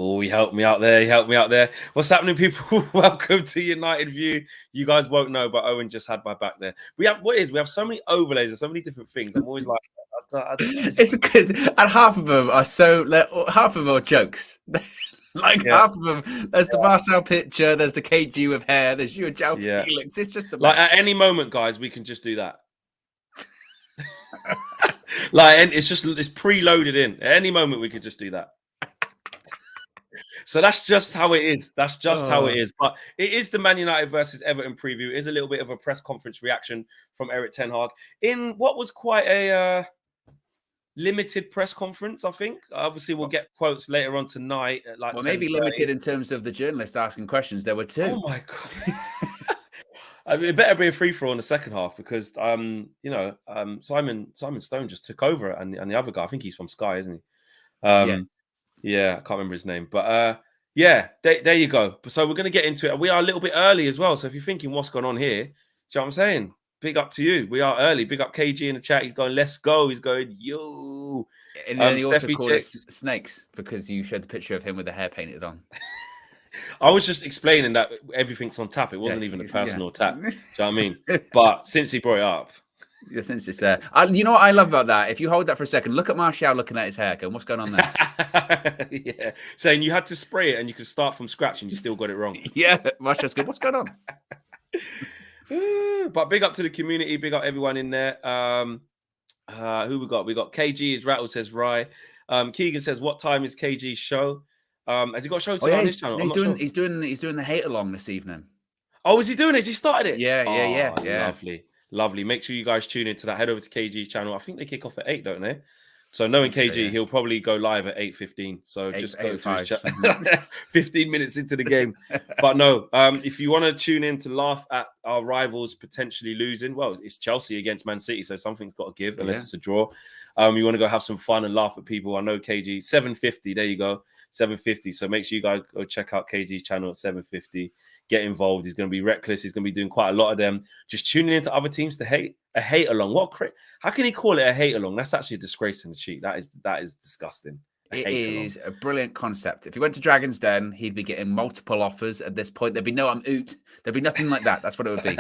Oh, he helped me out there. He helped me out there. What's happening, people? Welcome to United View. You guys won't know, but Owen just had my back there. We have so many overlays and so many different things. I'm always like, it's because and half of them are jokes. Half of them. There's the Marcel picture. There's the KG with hair. There's you and Joe Felix. It's just a mess. At any moment, guys, we can just do that. And it's preloaded in. At any moment, we could just do that. So that's just how it is. That's just how it is. But it is the Man United versus Everton preview. It is a little bit of a press conference reaction from Erik ten Hag in what was quite a limited press conference, I think. Obviously, we'll get quotes later on tonight. Maybe limited in terms of the journalists asking questions. There were two. Oh my god! I mean, it better be a free for all in the second half because Simon Stone just took over, and the other guy, I think he's from Sky, isn't he? Yeah, I can't remember his name, but there you go. So we're going to get into it. We are a little bit early as well. So if you're thinking what's going on here, do you know what I'm saying? Big up to you. We are early. Big up KG in the chat. He's going, let's go. He's going, yo. And then he also called us snakes because you showed the picture of him with the hair painted on. I was just explaining that everything's on tap. It wasn't even a personal tap. Do you know what I mean? But since he brought it up. Yeah, since it's there. You know what I love about that? If you hold that for a second, look at Martial looking at his hair. Going, what's going on there? Yeah. Saying you had to spray it and you could start from scratch and you still got it wrong. Yeah, Martial's good. What's going on? But big up to the community. Big up everyone in there. Who we got? We got KG. Is Rattle says Rye. Keegan says, what time is KG's show? Has he got a show tonight on his channel? He's doing the hate along this evening. Oh, is he doing it? Has he started it? Yeah. Lovely. Make sure you guys tune into that. Head over to KG's channel. I think they kick off at 8, don't they? So knowing KG, he'll probably go live at 8:15. So just go to his chat 15 minutes into the game. But no, if you want to tune in to laugh at our rivals potentially losing, well, it's Chelsea against Man City, so something's got to give unless it's a draw. You want to go have some fun and laugh at people. I know KG 7:50. There you go, 7:50. So make sure you guys go check out KG's channel at 7:50. Get involved. He's going to be reckless. He's going to be doing quite a lot of them. Just tuning into other teams to hate along. How can he call it a hate along? That's actually a disgrace in the cheat. That is disgusting. It is a brilliant concept. If he went to Dragon's Den, he'd be getting multiple offers at this point. There'd be no oot. There'd be nothing like that. That's what it would be.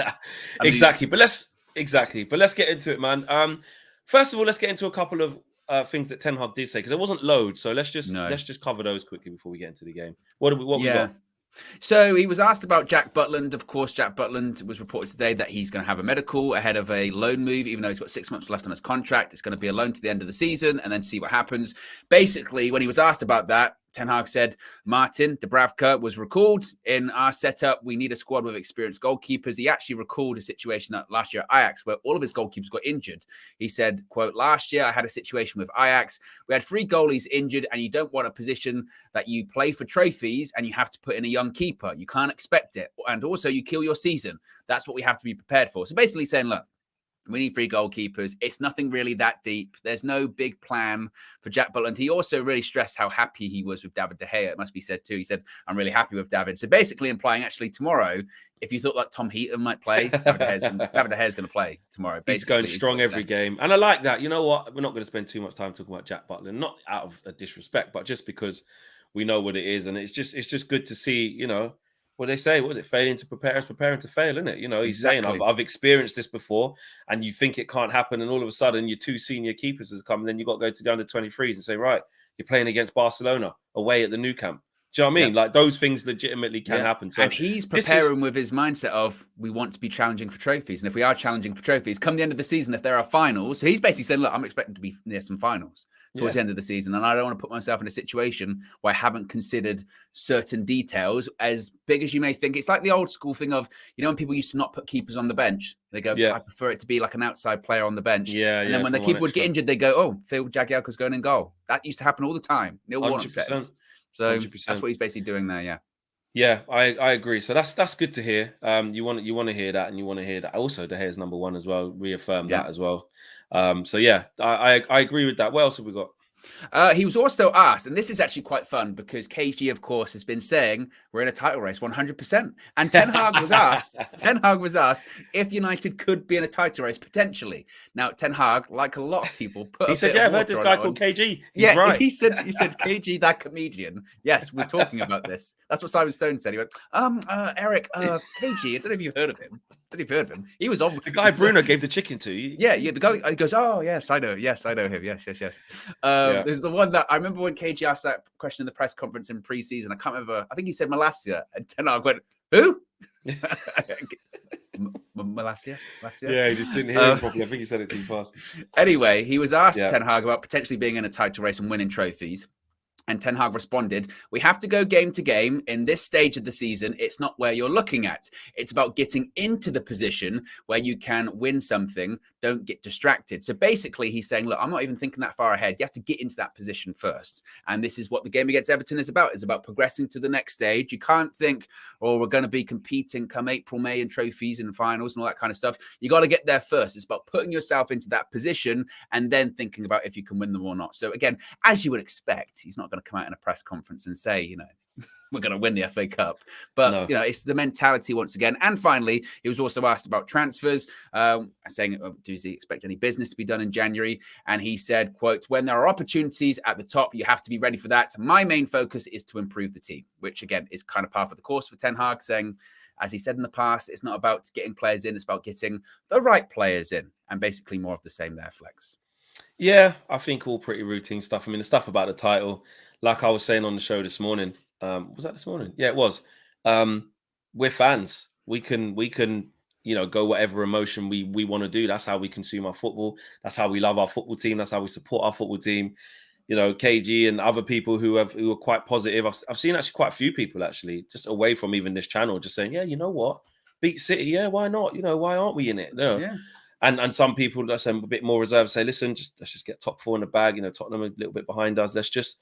Exactly. But let's get into it, man. First of all, let's get into a couple of things that Ten Hag did say because there wasn't loads. So let's just cover those quickly before we get into the game. What we got? So he was asked about Jack Butland. Of course, Jack Butland was reported today that he's going to have a medical ahead of a loan move, even though he's got 6 months left on his contract. It's going to be a loan to the end of the season and then see what happens. Basically, when he was asked about that, Ten Hag said, Martin Dubravka was recalled. In our setup, we need a squad with experienced goalkeepers. He actually recalled a situation that last year at Ajax where all of his goalkeepers got injured. He said, quote, last year I had a situation with Ajax. We had 3 goalies injured and you don't want a position that you play for trophies and you have to put in a young keeper. You can't expect it. And also you kill your season. That's what we have to be prepared for. So basically saying, look, we need 3 goalkeepers. It's nothing really that deep. There's no big plan for Jack Butland. He also really stressed how happy he was with David De Gea. It must be said too. He said, I'm really happy with David. So basically implying actually tomorrow, if you thought like Tom Heaton might play, David De Gea is going to play tomorrow. He's going strong every game. And I like that. You know what? We're not going to spend too much time talking about Jack Butland, not out of a disrespect, but just because we know what it is. And it's just good to see, what they say, what was it? Failing to prepare is preparing to fail, isn't it? He's saying, I've experienced this before and you think it can't happen. And all of a sudden your 2 senior keepers has come and then you've got to go to the under-23s and say, right, you're playing against Barcelona away at the Nou Camp. Do you know what I mean? Like those things legitimately can happen. So, and he's preparing with his mindset of we want to be challenging for trophies. And if we are challenging for trophies, come the end of the season, if there are finals, so he's basically saying, look, I'm expecting to be near some finals towards the end of the season. And I don't want to put myself in a situation where I haven't considered certain details as big as you may think. It's like the old school thing of, when people used to not put keepers on the bench, they go, I prefer it to be like an outside player on the bench. And then when the keeper would get injured, they go, oh, Phil Jagielka's going in goal. That used to happen all the time. Neil Warnock says. So 100%. That's what he's basically doing there, Yeah, I agree. So that's good to hear. You want to hear that, and you want to hear that. Also, De Gea is number 1 as well. Reaffirm that as well. So yeah, I agree with that. What else have we got? He was also asked, and this is actually quite fun because KG, of course, has been saying we're in a title race 100%. And Ten Hag was asked if United could be in a title race potentially. Now, Ten Hag, like a lot of people, put he a said, bit "Yeah, of I've heard this guy called KG. He's right." He said KG, that comedian. Yes, we're talking about this. That's what Simon Stone said. He went, Eric, KG. I don't know if you've heard of him. He was on the guy Bruno gave the chicken to. Yeah, the guy. He goes, "Oh yes, I know. Yes, I know him. Yes." There's the one that I remember when KG asked that question in the press conference in pre-season. I can't remember. I think he said Malasia, and Ten Hag went, "Who?" Malasia? Yeah, he just didn't hear him properly. I think he said it too fast. Anyway, he was asked Ten Hag about potentially being in a title race and winning trophies. And Ten Hag responded, "We have to go game to game. In this stage of the season, it's not where you're looking at. It's about getting into the position where you can win something. Don't get distracted." So basically, he's saying, look, I'm not even thinking that far ahead. You have to get into that position first. And this is what the game against Everton is about. It's about progressing to the next stage. You can't think, oh, we're going to be competing come April, May in trophies and finals and all that kind of stuff. You got to get there first. It's about putting yourself into that position and then thinking about if you can win them or not. So again, as you would expect, he's not going to come out in a press conference and say, we're going to win the FA Cup. But, it's the mentality once again. And finally, he was also asked about transfers, saying, does he expect any business to be done in January? And he said, quote, "When there are opportunities at the top, you have to be ready for that. My main focus is to improve the team," which again is kind of par for the course for Ten Hag, saying, as he said in the past, it's not about getting players in, it's about getting the right players in, and basically more of the same there, Flex. Yeah, I think all pretty routine stuff. I mean, the stuff about the title, like I was saying on the show this morning, was that this morning? Yeah, it was. We're fans. We can, go whatever emotion we want to do. That's how we consume our football. That's how we love our football team. That's how we support our football team. KG and other people who are quite positive. I've seen actually quite a few people actually just away from even this channel just saying, yeah, you know what, beat City, yeah, why not? Why aren't we in it? Yeah. And some people that's a bit more reserved say, listen, let's just get top 4 in the bag. Tottenham a little bit behind us. Let's just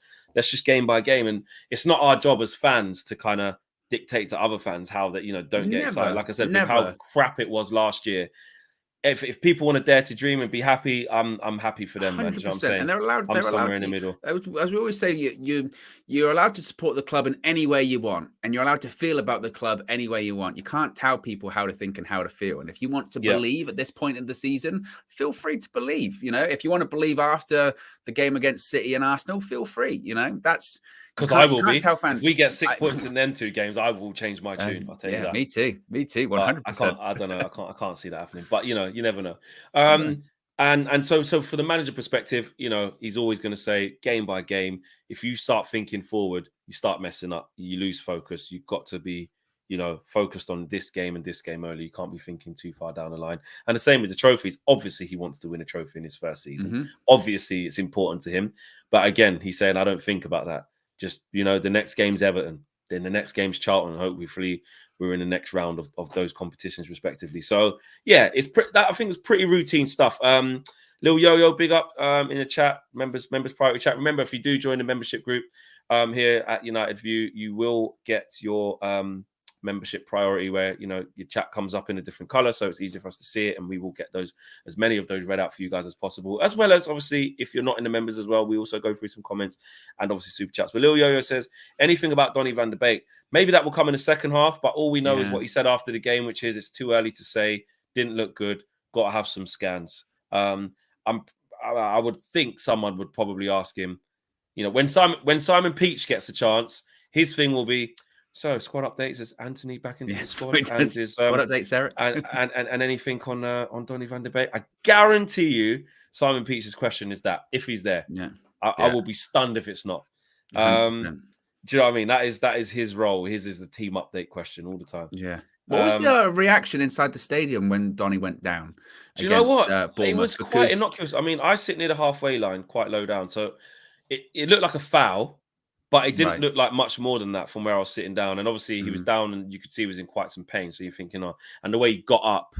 game by game. And it's not our job as fans to kind of dictate to other fans how that don't get excited. Like I said, with how crap it was last year. If people want to dare to dream and be happy, I'm happy for them. 100%. And they're allowed. I'm somewhere allowed in the middle. As we always say, you're allowed to support the club in any way you want, and you're allowed to feel about the club any way you want. You can't tell people how to think and how to feel. And if you want to believe at this point in the season, feel free to believe. If you want to believe after the game against City and Arsenal, feel free. That's. Because I will be. Tell fans, if we get 6 points in them 2 games, I will change my tune. I'll tell you that. Me too. 100%. I don't know. I can't see that happening. But you never know. And so for the manager perspective, he's always going to say game by game. If you start thinking forward, you start messing up. You lose focus. You've got to be, focused on this game and this game only. You can't be thinking too far down the line. And the same with the trophies. Obviously, he wants to win a trophy in his first season. Mm-hmm. Obviously, it's important to him. But again, he's saying, I don't think about that. Just, the next game's Everton, then the next game's Charlton, and hopefully we're in the next round of those competitions respectively. So, yeah, I think it's pretty routine stuff. Lil Yo-Yo, big up in the chat, members priority chat. Remember, if you do join the membership group here at United View, you will get your membership priority where, your chat comes up in a different color. So it's easier for us to see it. And we will get as many of those read out for you guys as possible. As well as, obviously, if you're not in the members as well, we also go through some comments and obviously super chats. But Lil Yo-Yo says, anything about Donny van de Beek? Maybe that will come in the second half. But all we know is what he said after the game, which is it's too early to say. Didn't look good. Got to have some scans. I would think someone would probably ask him, when Simon Peach gets a chance, his thing will be, so squad updates, is Anthony back into the squad? And his, squad updates, Eric. and anything on Donny van de Beek? I guarantee you Simon Peach's question is that, if he's there. Yeah. I will be stunned if it's not. Do you know what I mean? That is his role. His is the team update question all the time. Yeah. What was the reaction inside the stadium when Donny went down? Do you know what? It was quite innocuous. I mean, I sit near the halfway line, quite low down. So it looked like a foul, but it didn't look like much more than that from where I was sitting down. And obviously he was down and you could see he was in quite some pain. So you're thinking, and the way he got up,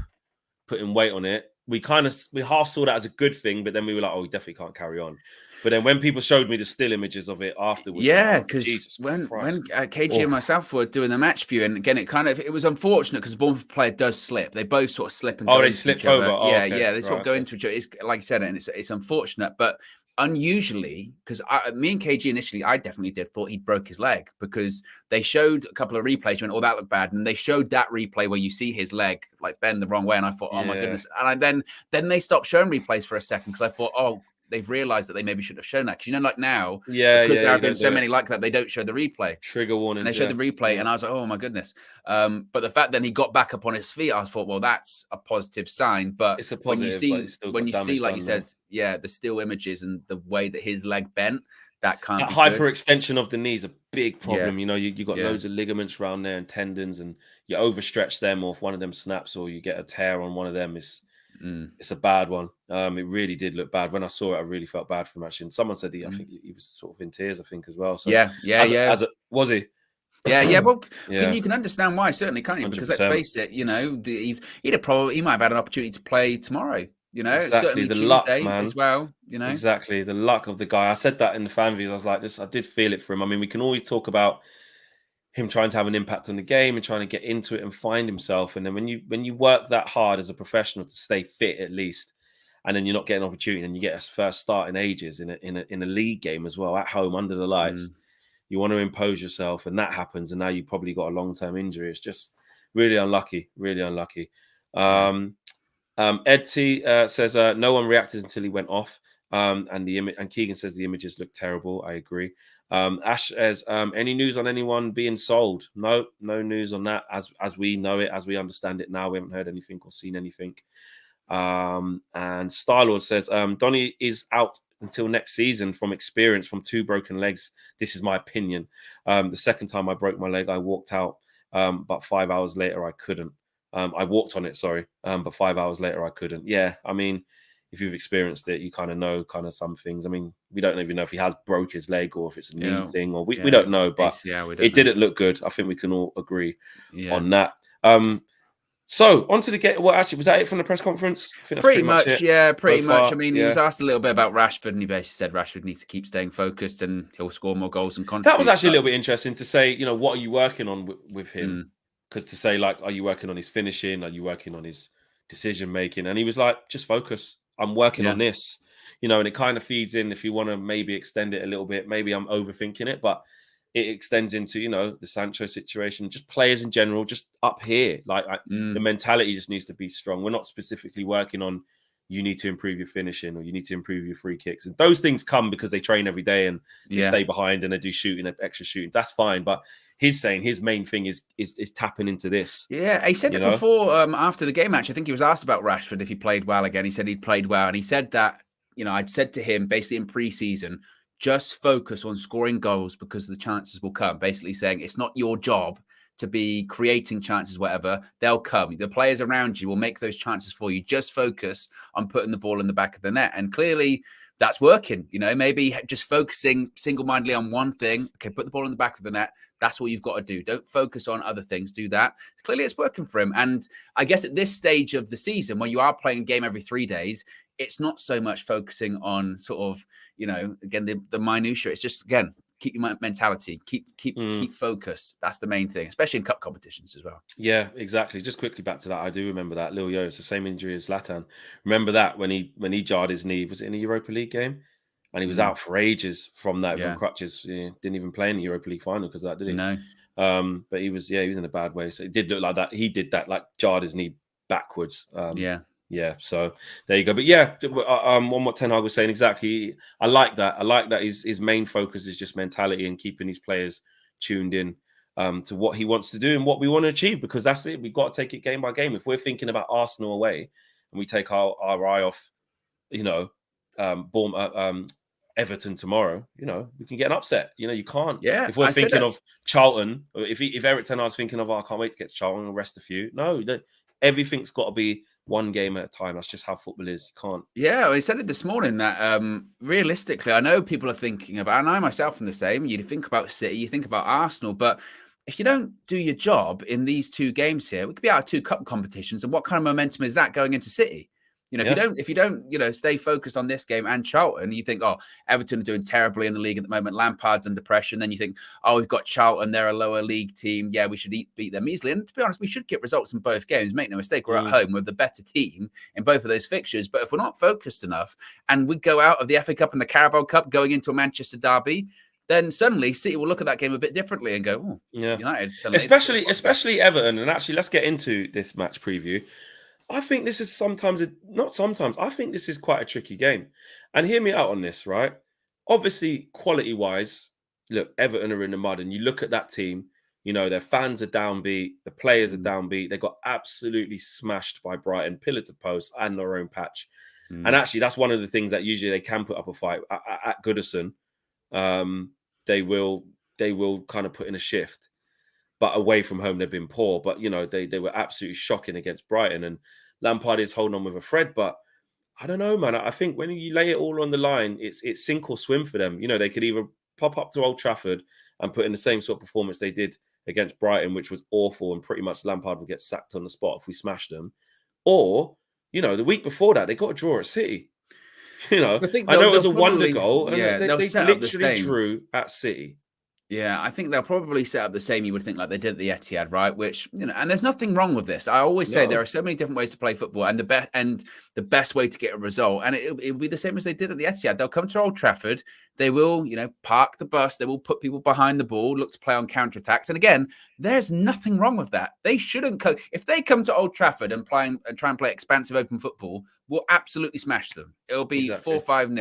putting weight on it, we half saw that as a good thing, but then we were like, oh, he definitely can't carry on. But then when people showed me the still images of it afterwards, because when KG and myself were doing the match view, and again, it was unfortunate because the Bournemouth player does slip. They both sort of slip and go. They slipped over. They sort of go into each other. It's like you said, and it's unfortunate, but unusually, because me and KG initially, I definitely thought he'd broke his leg, because they showed a couple of replays, went, oh, that looked bad. And they showed that replay where you see his leg like bend the wrong way. And I thought, oh my goodness. And then they stopped showing replays for a second, because I thought, oh, they've realized that they maybe should have shown that. Because, you know, like now, because there have been so many like that, they don't show the replay. Trigger warning. And they showed the replay, and I was like, oh my goodness. But the fact that he got back up on his feet, I thought, well, that's a positive sign. But it's a positive, when you see, like you said, the still images and the way that his leg bent, that can't be hyperextension of the knee is a big problem. You know, you got loads of ligaments around there and tendons, and you overstretch them, or if one of them snaps or you get a tear on one of them, it's a bad one. It really did look bad. When I saw it, I really felt bad for him, actually. And someone said I think he was sort of in tears, I think, as well. So was he? Yeah. Well, you can understand why, certainly, can't you? Because 100%. Let's face it, you know, he might have had an opportunity to play tomorrow. You know, exactly. certainly the Tuesday luck, man, as well. You know, exactly the luck of the guy. I said that in the fan views. I was like, I did feel it for him. I mean, we can always talk about him trying to have an impact on the game and trying to get into it and find himself. And then when you work that hard as a professional to stay fit, at least, and then you're not getting an opportunity, and you get a first start in ages in a league game as well, at home under the lights, you want to impose yourself, and that happens. And now you probably got a long-term injury. It's just really unlucky, really unlucky. Ed T says no one reacted until he went off. And Keegan says the images look terrible. I agree. Ash says, any news on anyone being sold? No news on that as we know it, as we understand it now. We haven't heard anything or seen anything. And Starlord says, Donny is out until next season from experience from 2 broken legs. This is my opinion. The second time I broke my leg, I walked out, but 5 hours later I couldn't. I walked on it, sorry, but 5 hours later I couldn't. Yeah, I mean, if you've experienced it, you kind of know some things. I mean, we don't even know if he has broke his leg or if it's a knee thing, or we don't know, but it didn't look good. I think we can all agree on that. So on to the game. Well, actually, was that it from the press conference? I think that's pretty much. I mean, he was asked a little bit about Rashford, and he basically said Rashford needs to keep staying focused, and he'll score more goals and contribute. That was actually a little bit interesting to say. You know, what are you working on with him? Because to say, like, are you working on his finishing? Are you working on his decision making? And he was like, just focus. I'm working on this, you know, and it kind of feeds in. If you want to maybe extend it a little bit, maybe I'm overthinking it, but it extends into, you know, the Sancho situation, just players in general, just up here. Like the mentality just needs to be strong. We're not specifically working on, you need to improve your finishing or you need to improve your free kicks. And those things come because they train every day and they stay behind and they do shooting, extra shooting. That's fine. But he's saying his main thing is tapping into this. Yeah, he said it before, after the game, actually. I think he was asked about Rashford if he played well again. He said he'd played well. And he said that, you know, I'd said to him basically in pre-season, just focus on scoring goals because the chances will come. Basically saying it's not your job to be creating chances, whatever. They'll come. The players around you will make those chances for you. Just focus on putting the ball in the back of the net. And clearly that's working. You know, maybe just focusing single-mindedly on one thing. Okay, put the ball in the back of the net. That's what you've got to do. Don't focus on other things. Do that. Clearly it's working for him. And I guess at this stage of the season, when you are playing a game every 3 days, it's not so much focusing on sort of, you know, again, the minutiae. It's just, again, keep your mentality, keep focus. That's the main thing, especially in cup competitions as well. Yeah, exactly. Just quickly back to that. I do remember that. Lil Yo, it's the same injury as Zlatan. Remember that when he jarred his knee, was it in a Europa League game? And he was out for ages from that, from crutches. Didn't even play in the Europa League final because of that, did he? No. But he was in a bad way. So it did look like that. He did that, like jarred his knee backwards. Yeah, so there you go. But yeah, on what Ten Hag was saying, exactly. I like that. I like that his main focus is just mentality and keeping his players tuned in to what he wants to do and what we want to achieve, because that's it. We've got to take it game by game. If we're thinking about Arsenal away and we take our eye off, you know, Everton tomorrow, you know, we can get an upset. You know, you can't. Yeah. If we're thinking of Charlton, if Eric Ten Hag's thinking of, I can't wait to get to Charlton and rest a few. No, everything's got to be one game at a time. That's just how football is. You can't. Yeah, I said it this morning that realistically, I know people are thinking about, and I myself am the same. You think about City, you think about Arsenal, but if you don't do your job in these 2 games here, we could be out of 2 cup competitions. And what kind of momentum is that going into City? You know, if you don't, stay focused on this game and Charlton, you think, oh, Everton are doing terribly in the league at the moment. Lampard's under pressure. And then you think, oh, we've got Charlton. They're a lower league team. Yeah, we should beat them easily. And to be honest, we should get results in both games. Make no mistake, we're at home with the better team in both of those fixtures. But if we're not focused enough and we go out of the FA Cup and the Carabao Cup going into a Manchester derby, then suddenly City will look at that game a bit differently and go, oh, United. Especially Everton. And actually, let's get into this match preview. I think this is I think this is quite a tricky game. And hear me out on this, right? Obviously, quality-wise, look, Everton are in the mud. And you look at that team, their fans are downbeat. The players are downbeat. They got absolutely smashed by Brighton, pillar to post, and their own patch. And actually, that's one of the things that usually they can put up a fight. At Goodison, they will kind of put in a shift. But away from home, they've been poor. But, they were absolutely shocking against Brighton. And Lampard is holding on with a thread. But I don't know, man. I think when you lay it all on the line, it's sink or swim for them. They could either pop up to Old Trafford and put in the same sort of performance they did against Brighton, which was awful. And pretty much Lampard would get sacked on the spot if we smashed them. Or, the week before that, they got a draw at City. I know it was a wonder goal. And they literally drew at City. Yeah, I think they'll probably set up the same, you would think, like they did at the Etihad, right? Which, and there's nothing wrong with this. I always say there are so many different ways to play football, and the best way to get a result, and it'll be the same as they did at the Etihad. They'll come to Old Trafford, they will, park the bus, they will put people behind the ball, look to play on counterattacks. And again, there's nothing wrong with that. They shouldn't if they come to Old Trafford and try and play expansive open football, we'll absolutely smash them. It'll be 4-5-0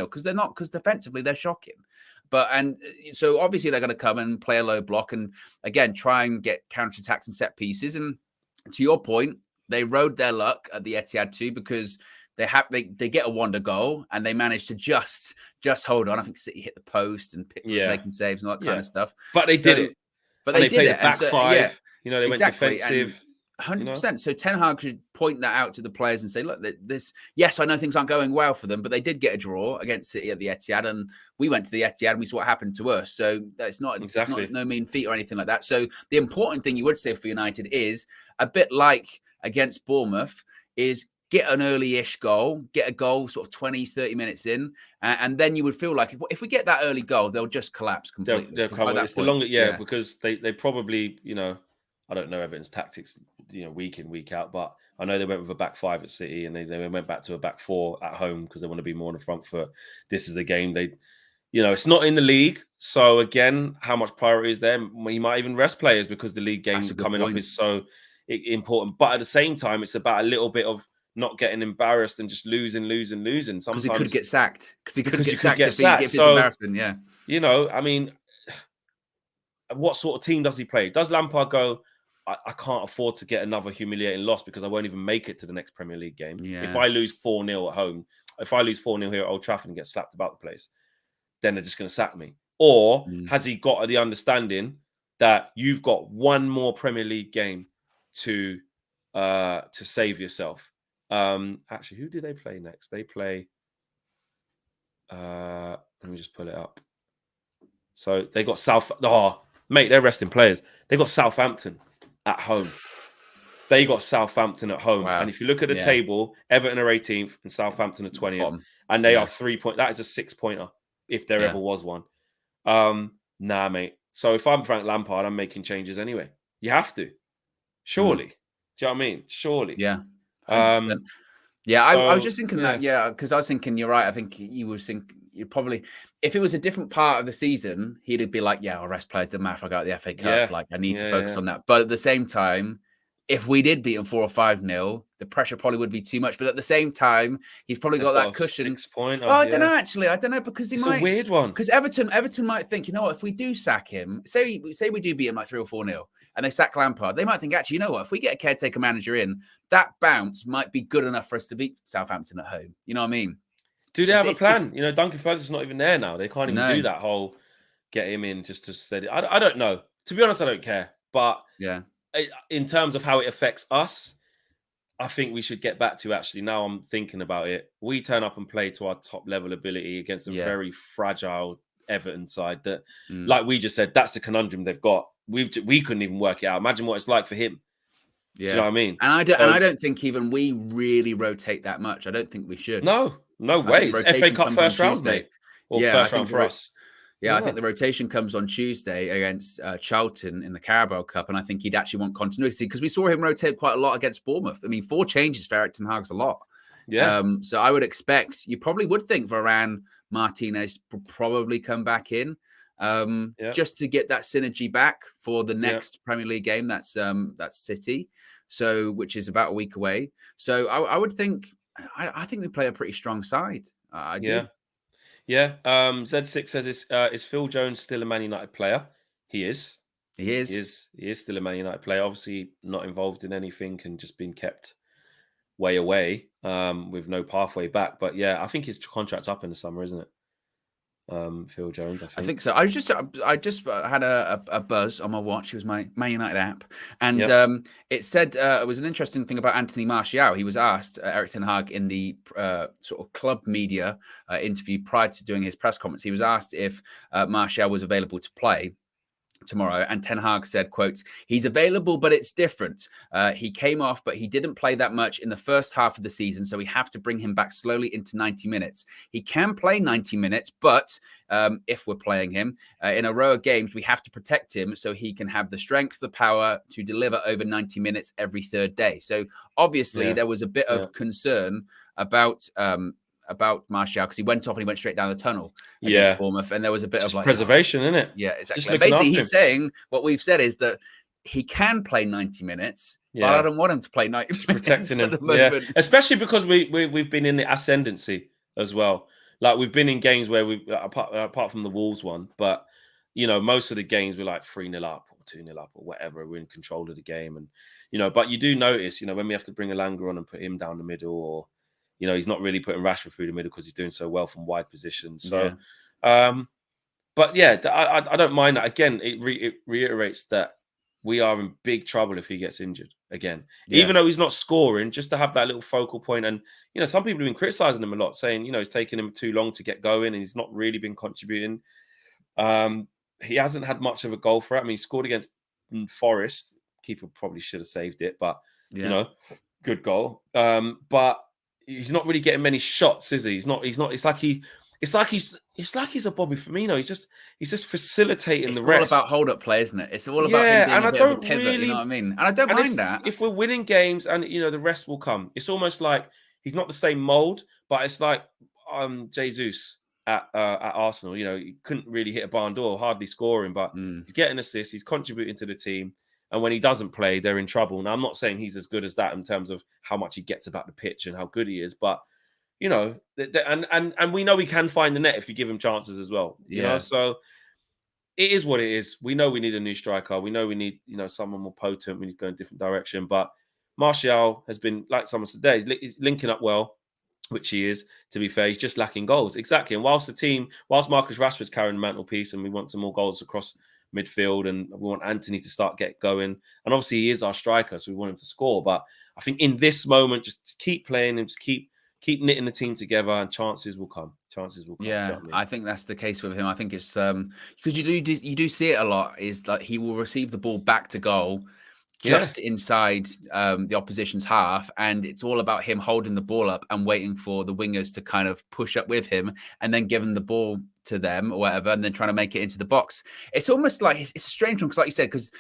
because defensively they're shocking. So obviously they're going to come and play a low block and again try and get counterattacks and set pieces. And to your point, they rode their luck at the Etihad too because they get a wonder goal and they managed to just hold on. I think City hit the post and Pickford was making saves and all that kind of stuff. But they did it. But they did it. Back five. They went defensive. 100%. So Ten Hag should point that out to the players and say, look, yes, I know things aren't going well for them, but they did get a draw against City at the Etihad, and we went to the Etihad and we saw what happened to us. So it's not no mean feat or anything like that. So the important thing you would say for United is a bit like against Bournemouth is get an early-ish goal, get a goal sort of 20, 30 minutes in, and then you would feel like if we get that early goal, they'll just collapse completely. They'll come. It's the longer, because they probably, I don't know Everton's tactics, week in, week out, but I know they went with a back five at City and they went back to a back four at home because they want to be more on the front foot. This is a game it's not in the league. So again, how much priority is there? He might even rest players because the league games coming up is so important. But at the same time, it's about a little bit of not getting embarrassed and just losing. Sometimes because he could get sacked. Because he could get sacked if it's embarrassing. Yeah. I mean, what sort of team does he play? Does Lampard go, I can't afford to get another humiliating loss because I won't even make it to the next Premier League game. Yeah. If I lose 4-0 at home, if I lose 4-0 here at Old Trafford and get slapped about the place, then they're just going to sack me. Or has he got the understanding that you've got one more Premier League game to save yourself? Actually, who do they play next? They play... let me just pull it up. So they got mate, they're resting players. They got Southampton at home. Wow. And if you look at the table, Everton are 18th and Southampton are 20th. Bottom. And they are 3 points. That is a 6-pointer, if there ever was one. Nah, mate. So if I'm Frank Lampard, I'm making changes anyway. You have to. Surely. Do you know what I mean? Surely. Yeah. I was just thinking that, because I was thinking, you're right. I think you would think you'd probably, if it was a different part of the season, he'd be like, I'll rest players, the matter, I got the FA Cup. Like, I need to focus on that. But at the same time, if we did beat him 4 or 5-0, the pressure probably would be too much. But at the same time, he's probably got that cushion. 6 point. I don't know, actually. I don't know, because it's a weird one. Because Everton might think, if we do sack him, say we do beat him like 3 or 4-0, and they sack Lampard, they might think, actually, if we get a caretaker manager in, that bounce might be good enough for us to beat Southampton at home. You know what I mean? Do they have a plan? Duncan Ferguson's not even there now. They can't even do that whole get him in just to steady. I don't know. To be honest, I don't care. But in terms of how it affects us, I think we should get back to, actually, now I'm thinking about it, we turn up and play to our top level ability against a very fragile Everton side that, like we just said, that's the conundrum they've got. We couldn't even work it out. Imagine what it's like for him. Yeah. Do you know what I mean? And I don't think even we really rotate that much. I don't think we should. No I way. think It's FA rotation Cup comes on first round, Tuesday. mate, or Yeah, I first think round for us. I think the rotation comes on Tuesday against Charlton in the Carabao Cup, and I think he'd actually want continuity because we saw him rotate quite a lot against Bournemouth. I mean, 4 changes for Eric Ten Hag's a lot. Yeah. So I would expect, you probably would think Varane, Martinez will probably come back in just to get that synergy back for the next Premier League game. That's City, so which is about a week away. So I would think, I think we play a pretty strong side. I do. Yeah. Z6 says, is Phil Jones still a Man United player? He is. He is. He is still a Man United player. Obviously not involved in anything and just been kept way away with no pathway back. But yeah, I think his contract's up in the summer, isn't it? Phil Jones, I think so. I just had a buzz on my watch. It was my Man United app, and it said it was an interesting thing about Anthony Martial. He was asked, Eric Ten Hag, in the sort of club media interview prior to doing his press conference. He was asked if Martial was available to play tomorrow, and Ten Hag said, quote, "He's available, but it's different. He came off, but he didn't play that much in the first half of the season, so we have to bring him back slowly into 90 minutes. He can play 90 minutes, but if we're playing him in a row of games, we have to protect him so he can have the strength, the power to deliver over 90 minutes every third day." So obviously there was a bit of concern about Martial because he went off and he went straight down the tunnel against Bournemouth, and there was a bit of like preservation, isn't it? Yeah, exactly. Basically, he's saying what we've said is that he can play 90 minutes, but I don't want him to play 90 minutes. Protecting him, especially because we've been in the ascendancy as well. Like we've been in games where we've apart from the Wolves one, but you know most of the games we're like 3-0 up or 2-0 up or whatever. We're in control of the game, and you know, but you do notice, you know, when we have to bring Elanga on and put him down the middle, or you know, he's not really putting Rashford through the middle because he's doing so well from wide positions. So, but yeah, I don't mind that. Again, it reiterates that we are in big trouble if he gets injured again. Even though he's not scoring, just to have that little focal point. And, you know, some people have been criticizing him a lot, saying, you know, it's taking him too long to get going and he's not really been contributing. He hasn't had much of a goal threat. I mean, he scored against Forest. Keeper probably should have saved it, but, you know, good goal. But he's not really getting many shots, is he? He's not. It's like he's a Bobby Firmino. He's just facilitating the rest. It's all about hold up play, isn't it? It's all about him being a bit of a pivot. You know what I mean? And I don't mind that. If we're winning games, and you know the rest will come. It's almost like he's not the same mold, but it's like Jesus at Arsenal. You know, he couldn't really hit a barn door, hardly scoring, but he's getting assists. He's contributing to the team. And when he doesn't play, they're in trouble. Now, I'm not saying he's as good as that in terms of how much he gets about the pitch and how good he is, but you know, and we know he can find the net if you give him chances as well. You know, so it is what it is. We know we need a new striker. We know we need, you know, someone more potent. We need to go in a different direction. But Martial has been, like someone said there, he's linking up well, which he is. To be fair, he's just lacking goals. Exactly. And whilst Marcus Rashford's carrying the mantelpiece, and we want some more goals across midfield, and we want Anthony to start get going, and obviously he is our striker, so we want him to score. But I think in this moment, just keep playing him, just keep knitting the team together, and chances will come. Yeah, you know I think that's the case with him. I think it's because you do see it a lot, is that he will receive the ball back to goal just inside the opposition's half, and it's all about him holding the ball up and waiting for the wingers to kind of push up with him, and then giving the ball to them or whatever, and then trying to make it into the box. It's almost like it's a strange one because, like you said, because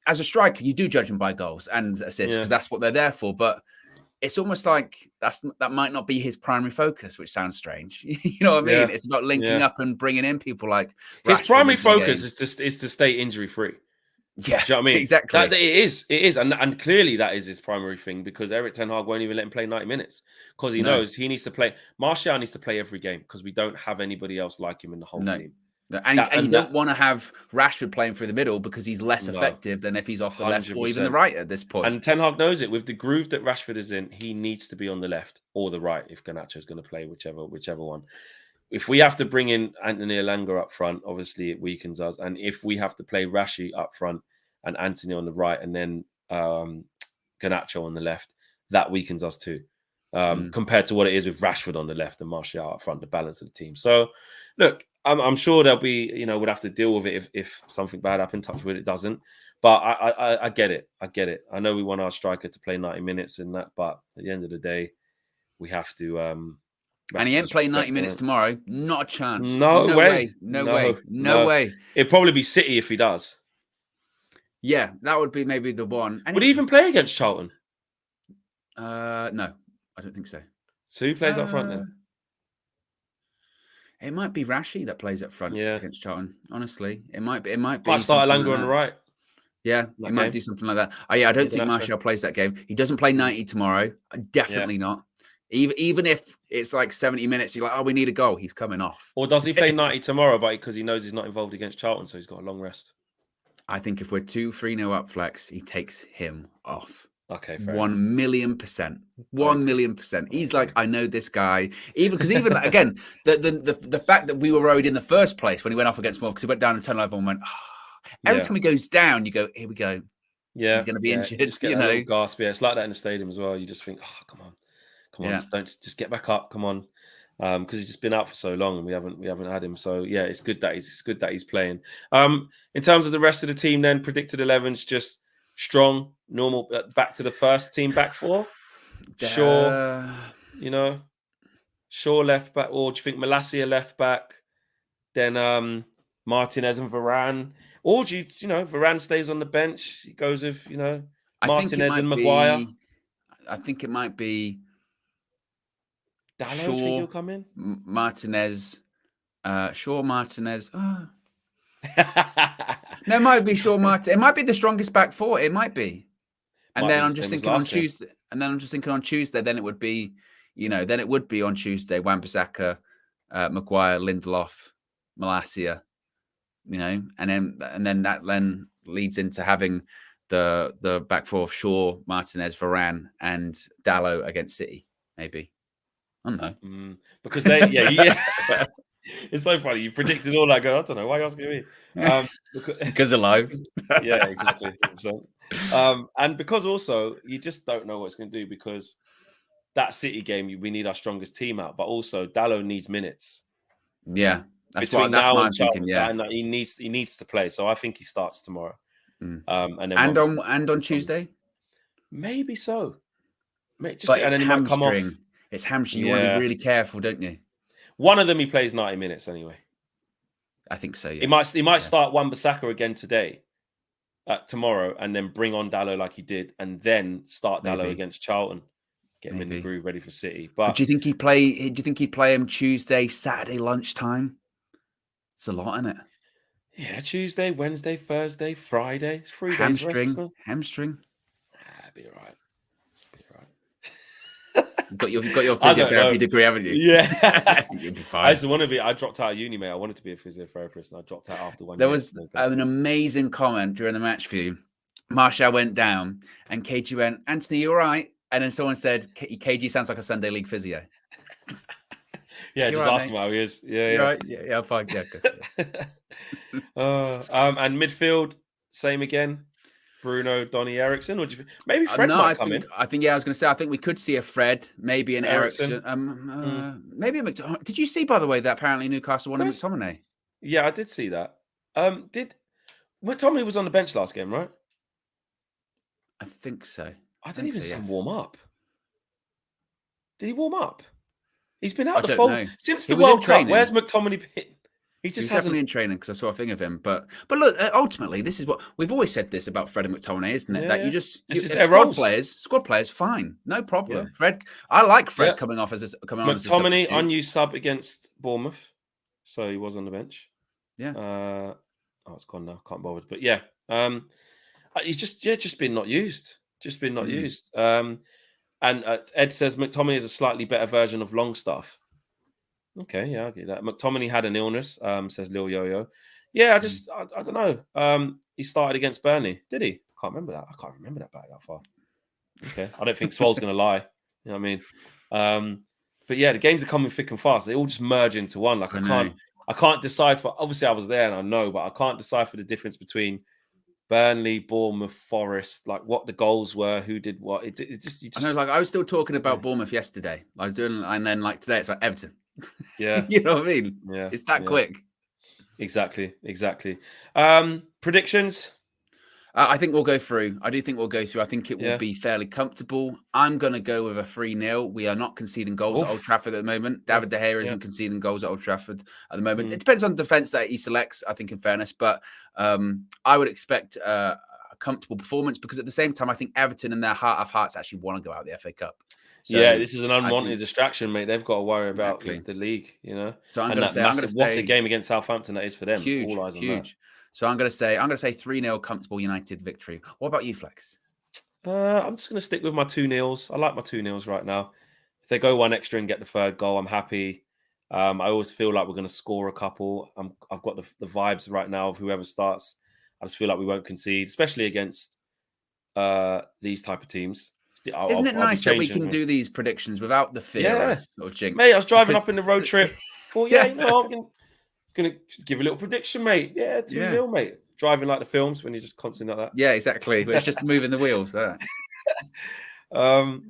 as a striker, you do judge them by goals and assists because that's what they're there for. But it's almost like that might not be his primary focus, which sounds strange. You know what I mean? It's about linking up and bringing in people like his primary focus is to stay injury free. Yeah, do you know what I mean? Exactly. It is, and clearly that is his primary thing, because Eric Ten Hag won't even let him play 90 minutes because he knows he needs to play. Martial needs to play every game because we don't have anybody else like him in the whole team. And you don't want to have Rashford playing through the middle because he's less effective than if he's off the 100%. Left or even the right at this point. And Ten Hag knows it. With the groove that Rashford is in, he needs to be on the left or the right if Garnacho is going to play, whichever one. If we have to bring in Anthony Elanga up front, obviously it weakens us. And if we have to play Rashi up front and Anthony on the right, and then Garnacho on the left, that weakens us too, compared to what it is with Rashford on the left and Martial up front, the balance of the team. So, look, I'm sure there'll be, we'd have to deal with it if something bad happened. Touch wood, it doesn't. But I get it. I get it. I know we want our striker to play 90 minutes and that, but at the end of the day, we have to. And he ain't playing 90 minutes tomorrow. Not a chance. No way. No way. No way. It'd probably be City if he does. Yeah, that would be maybe the one. And would he even play against Charlton? No, I don't think so. So who plays up front then? It might be Rashi that plays up front against Charlton. Honestly, it might be. Might start Elanga on the right. Yeah, he might do something like that. Oh, yeah, I don't think Martial plays that game. He doesn't play 90 tomorrow. Definitely not. Even if it's like 70 minutes, you're like, oh, we need a goal. He's coming off. Or does he play 90 tomorrow, but because he knows he's not involved against Charlton, so he's got a long rest? I think if we're 2-3-0 up Flex, he takes him off. Okay, 1,000,000%. 1,000,000%. He's like, I know this guy. Even again, the fact that we were worried in the first place when he went off against Wolves, because he went down and turned over and went, every time he goes down, you go, here we go. Yeah, he's going to be injured. Just get a little gasp. Yeah, it's like that in the stadium as well. You just think, oh, come on, just get back up. Come on, because he's just been out for so long and we haven't had him. So yeah, it's good that he's playing. In terms of the rest of the team, then predicted 11's just strong, normal. Back to the first team back four. Shaw, Shaw left back, or do you think Malacia left back? Then Martinez and Varane, or do Varane stays on the bench? He goes with Martinez and Maguire. I think it might be Dallo. Do you think he'll come in? Martinez, Shaw, Martinez. Oh. No, it might be Shaw, Martinez. It might be the strongest back four. It might be. And then I'm just thinking on Tuesday. Then it would be, on Tuesday, Wan-Bissaka, Maguire, Lindelof, Malacia, and then that leads into having the back four of Shaw, Martinez, Varane, and Dallo against City, maybe. I don't know. Because it's so funny. You predicted all that. I don't know. Why are you asking me? Because alive. Yeah, exactly. And because also you just don't know what it's going to do, because that City game, we need our strongest team out, but also Dallo needs minutes. Yeah, that's what I'm thinking. Yeah, and he needs to play. So I think he starts tomorrow. And on Tuesday, maybe so. But it's hamstring. It's hamstring. You want to be really careful, don't you? One of them he plays 90 minutes anyway. I think so. Yes. He might start Wan-Bissaka again tomorrow, and then bring on Dallo like he did, and then start Dallo against Charlton. Get him in the groove, ready for City. But do you think he'd play? Do you think he'd play him Tuesday, Saturday lunchtime? It's a lot, isn't it? Yeah, Tuesday, Wednesday, Thursday, Friday. It's 3 days. Hamstring. Be all right. You've got your physiotherapy degree, haven't you? Yeah. You'll be fine. I dropped out of uni, mate. I wanted to be a physiotherapist, and I dropped out after 1 year. There was an amazing comment during the match for you. Martial went down, and KG went, Anthony, you all right? And then someone said, KG sounds like a Sunday League physio. Yeah, just ask him how he is. Yeah, right. Yeah, fine. Yeah, good. And midfield, same again. Bruno, Donny, Ericsson, or do you think maybe Fred might come in? I think I was going to say, I think we could see a Fred, maybe an Ericsson, maybe a McTominay. Did you see, by the way, that apparently Newcastle won a McTominay? Yeah, I did see that. Did McTominay was on the bench last game, right? I think so. I didn't even see him warm up. Did he warm up? He's been out the fold since the World Cup. Where's McTominay been? He's definitely in training, because I saw a thing of him. But look, ultimately, this is what we've always said this about Fred and McTominay, isn't it? That squad players, fine, no problem. Yeah. Fred, I like Fred coming on as a McTominay unused sub against Bournemouth, so he was on the bench. Yeah. It's gone now. Can't bother. But yeah, he's just been not used. Used. And Ed says McTominay is a slightly better version of Longstaff. Okay, yeah, I get that. McTominay had an illness, says Lil Yo-Yo. Yeah, I don't know. He started against Burnley, did he? I can't remember that back that far. Okay, I don't think Swole's going to lie. You know what I mean? But yeah, the games are coming thick and fast. They all just merge into one. Like I can't decipher. Obviously, I was there and I know, but I can't decipher the difference between Burnley, Bournemouth, Forest, like what the goals were, who did what. It just. I know, like I was still talking about Bournemouth yesterday. I was doing, and then like today, it's like Everton. Yeah, you know what I mean. Yeah, it's that quick. Exactly. Predictions? I think we'll go through. I do think we'll go through. I think it will be fairly comfortable. I'm going to go with a 3-0. We are not conceding goals at Old Trafford at the moment. David De Gea isn't conceding goals at Old Trafford at the moment. It depends on the defence that he selects, I think, in fairness. But I would expect a comfortable performance, because at the same time, I think Everton, in their heart of hearts, actually want to go out the FA Cup. So this is an unwanted distraction, mate. They've got to worry about the league, you know. So I'm going to say, what a game against Southampton that is for them. Huge, all eyes on huge. So I'm going to say 3-0 comfortable United victory. What about you, Flex? I'm just going to stick with my 2-0s. I like my 2-0s right now. If they go one extra and get the third goal, I'm happy. I always feel like we're going to score a couple. I've got the vibes right now of whoever starts. I just feel like we won't concede, especially against these type of teams. Isn't it nice that we can do these predictions without the fear of sort of jinx? Mate, I was driving up in the road trip. Thought, I'm gonna give a little prediction, mate. 2-0, mate. Driving like the films when you're just constantly like that. Yeah, exactly. But it's just moving the wheels there. I'm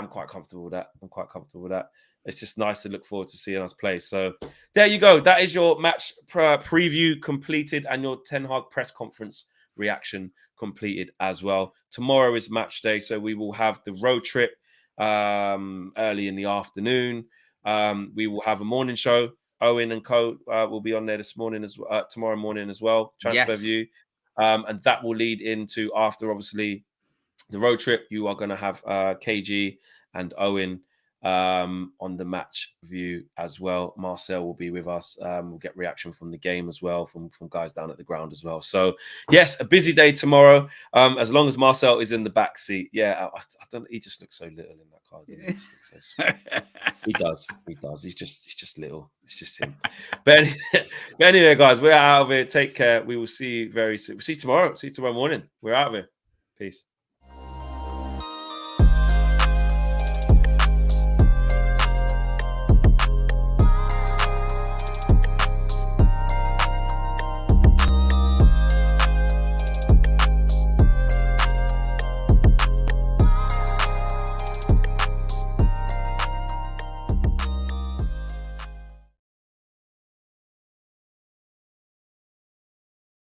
quite comfortable with that. It's just nice to look forward to seeing us play. So there you go. That is your match preview completed, and your Ten Hag press conference reaction completed as well. Tomorrow is match day, so we will have the road trip early in the afternoon. We will have a morning show. Owen and Co will be on there tomorrow morning as well. Transfer view, and that will lead into, after obviously the road trip, you are going to have KG and Owen on the match view as well. Marcel will be with us. We'll get reaction from the game as well, from guys down at the ground as well. So yes, a busy day tomorrow. As long as Marcel is in the back seat. I don't. He just looks so little in that car. He just looks so small. He does. He's just little. It's just him. But anyway, guys, we're out of here. Take care. We will see you very soon. We'll see you tomorrow. See you tomorrow morning. We're out of here. Peace.